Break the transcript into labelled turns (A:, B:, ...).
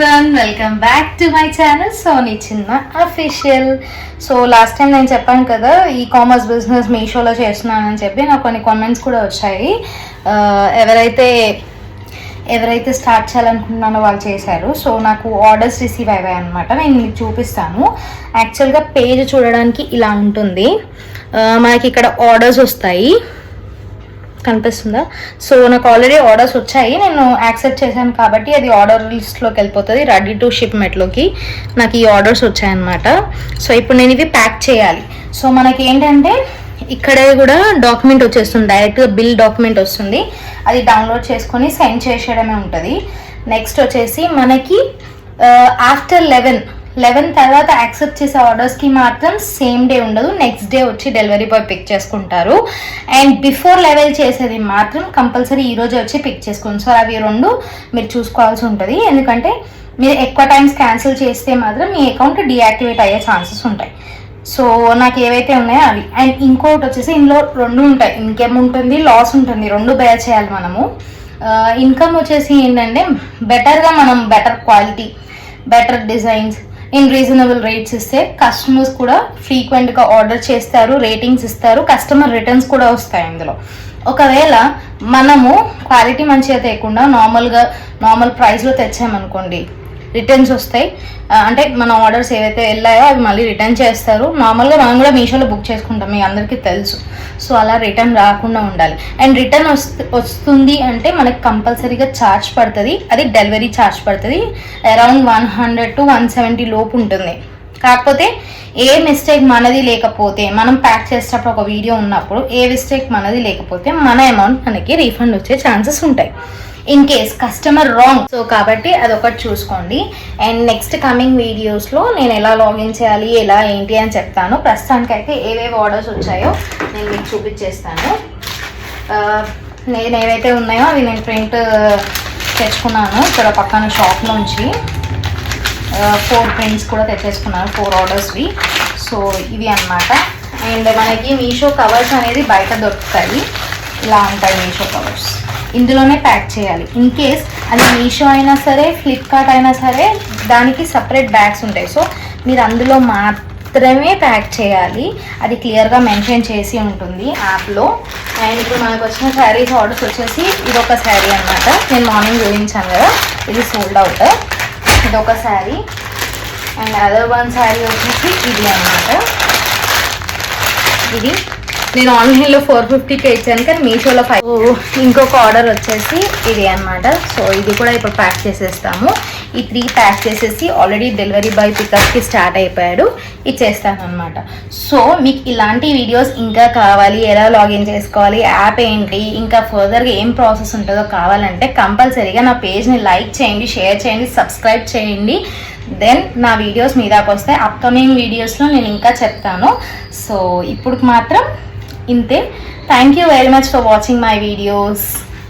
A: Everyone, welcome back to my channel Soni Chinna official. So last time నేను చెప్పాను కదా e commerce business మీషోలో చేస్తున్నానని చెప్పి నాకు కొన్ని కామెంట్స్ కూడా వచ్చాయి. ఎవరైతే స్టార్ట్ చేయాలనుకుంటున్నానో వాళ్ళు చేశారు. సో నాకు ఆర్డర్స్ రిసీవ్ అయ్యాయి అనమాట. నేను మీకు చూపిస్తాను. యాక్చువల్గా పేజ్ చూడడానికి ఇలా ఉంటుంది. మనకి ఇక్కడ ఆర్డర్స్ వస్తాయి, కనిపిస్తుందా? సో నాకు ఆల్రెడీ ఆర్డర్స్ వచ్చాయి, నేను యాక్సెప్ట్ చేశాను కాబట్టి అది ఆర్డర్ లిస్ట్లోకి వెళ్ళిపోతుంది. రెడీ టు షిప్మెంట్లోకి నాకు ఈ ఆర్డర్స్ వచ్చాయన్నమాట. సో ఇప్పుడు నేను ఇవి ప్యాక్ చేయాలి. సో మనకి ఏంటంటే ఇక్కడే కూడా డాక్యుమెంట్ వచ్చేస్తుంది, డైరెక్ట్గా బిల్ డాక్యుమెంట్ వస్తుంది. అది డౌన్లోడ్ చేసుకొని సెండ్ చేసేయడమే ఉంటుంది. నెక్స్ట్ వచ్చేసి మనకి ఆఫ్టర్ 11 తర్వాత యాక్సెప్ట్ చేసే ఆర్డర్స్కి మాత్రం సేమ్ డే ఉండదు, నెక్స్ట్ డే వచ్చి డెలివరీ బాయ్ పిక్ చేసుకుంటారు. అండ్ బిఫోర్ 11 చేసేది మాత్రం కంపల్సరీ ఈరోజే వచ్చి పిక్ చేసుకోండి. సో అవి రెండు మీరు చూసుకోవాల్సి ఉంటుంది, ఎందుకంటే మీరు ఎక్కువ టైమ్స్ క్యాన్సిల్ చేస్తే మాత్రం మీ అకౌంట్ డీయాక్టివేట్ అయ్యే ఛాన్సెస్ ఉంటాయి. సో నాకు ఏవైతే ఉన్నాయో అవి. అండ్ ఇంకోటి వచ్చేసి ఇందులో రెండు ఉంటాయి, ఇన్కమ్ ఉంటుంది, లాస్ ఉంటుంది, రెండు బేర్ చేయాలి మనము. ఇన్కమ్ వచ్చేసి ఏంటంటే బెటర్గా మనం better quality, better designs in reasonable rates ఇస్తే కస్టమర్స్ కూడా ఫ్రీక్వెంట్గా ఆర్డర్ చేస్తారు, రేటింగ్స్ ఇస్తారు, కస్టమర్ రిటర్న్స్ కూడా వస్తాయి ఇందులో. ఒకవేళ మనము క్వాలిటీ మంచిగా తేకుండా నార్మల్ ప్రైస్లో తెచ్చామనుకోండి, రిటర్న్స్ వస్తాయి. అంటే మన ఆర్డర్స్ ఏవైతే వెళ్ళాయో అవి మళ్ళీ రిటర్న్ చేస్తారు. నార్మల్గా మనం కూడా మీషోలో బుక్ చేసుకుంటాం, మీకు అందరికీ తెలుసు. సో అలా రిటర్న్ రాకుండా ఉండాలి. అండ్ రిటర్న్ వస్తుంది అంటే మనకి కంపల్సరీగా ఛార్జ్ పడుతుంది, అది డెలివరీ ఛార్జ్ పడుతుంది. అరౌండ్ 100 to 170 లోపు ఉంటుంది. కాకపోతే ఏ మిస్టేక్ మనది లేకపోతే, మనం ప్యాక్ చేసేటప్పుడు ఒక వీడియో ఉన్నప్పుడు ఏ మిస్టేక్ మనది లేకపోతే మన అమౌంట్ మనకి రీఫండ్ వచ్చే ఛాన్సెస్ ఉంటాయి, in case customer wrong. So కాబట్టి అదొకటి చూసుకోండి. అండ్ నెక్స్ట్ కమింగ్ వీడియోస్లో నేను ఎలా లాగిన్ చేయాలి, ఎలా ఏంటి అని చెప్తాను. ప్రస్తుతానికైతే ఏవేవి ఆర్డర్స్ వచ్చాయో నేను మీకు చూపించేస్తాను. నేను ఏవైతే ఉన్నాయో అవి నేను ప్రింట్ తెచ్చుకున్నాను ఇక్కడ పక్కన షాప్ నుంచి. 4 ప్రింట్స్ కూడా తెచ్చేసుకున్నాను, 4 ఆర్డర్స్వి. సో ఇవి అన్నమాట. అండ్ మనకి మీషో కవర్స్ అనేది బయట దొరుకుతాయి, ఇలా ఉంటాయి మీషో కవర్స్. ఇందులోనే ప్యాక్ చేయాలి. ఇన్ కేస్ అది మీషో అయినా సరే, ఫ్లిప్కార్ట్ అయినా సరే, దానికి సపరేట్ బ్యాగ్స్ ఉంటాయి. సో మీరు అందులో మాత్రమే ప్యాక్ చేయాలి, అది క్లియర్గా మెన్షన్ చేసి ఉంటుంది యాప్లో. అండ్ ఇప్పుడు మనకు వచ్చిన శారీస్ ఆర్డర్స్ వచ్చేసి ఇదొక శారీ అనమాట, నేను మార్నింగ్ చూపించాను కదా, ఇది సోల్డ్ అవుట్. ఇదొక sari. And other one sari వచ్చేసి ఇది అనమాట. ఇది నేను ఆన్లైన్లో 450కి ఇచ్చాను, కానీ మీషోలో 5. ఇంకొక ఆర్డర్ వచ్చేసి ఇది అనమాట. సో ఇది కూడా ఇప్పుడు ప్యాక్ చేసేస్తాము. ఈ 3 ప్యాక్ చేసేసి ఆల్రెడీ డెలివరీ బాయ్ పికప్కి స్టార్ట్ అయిపోయాడు, ఇచ్చేస్తాను అనమాట. సో మీకు ఇలాంటి వీడియోస్ ఇంకా కావాలి, ఎలా లాగిన్ చేసుకోవాలి, యాప్ ఏంటి, ఇంకా ఫర్దర్గా ఏం ప్రాసెస్ ఉంటుందో కావాలంటే కంపల్సరీగా నా పేజ్ని లైక్ చేయండి, షేర్ చేయండి, సబ్స్క్రైబ్ చేయండి. దెన్ నా వీడియోస్ మీ దాకా వస్తాయి. అప్కమింగ్ వీడియోస్లో నేను ఇంకా చెప్తాను. సో ఇప్పుడు మాత్రం ఇంతే. Thank you very much for watching my videos.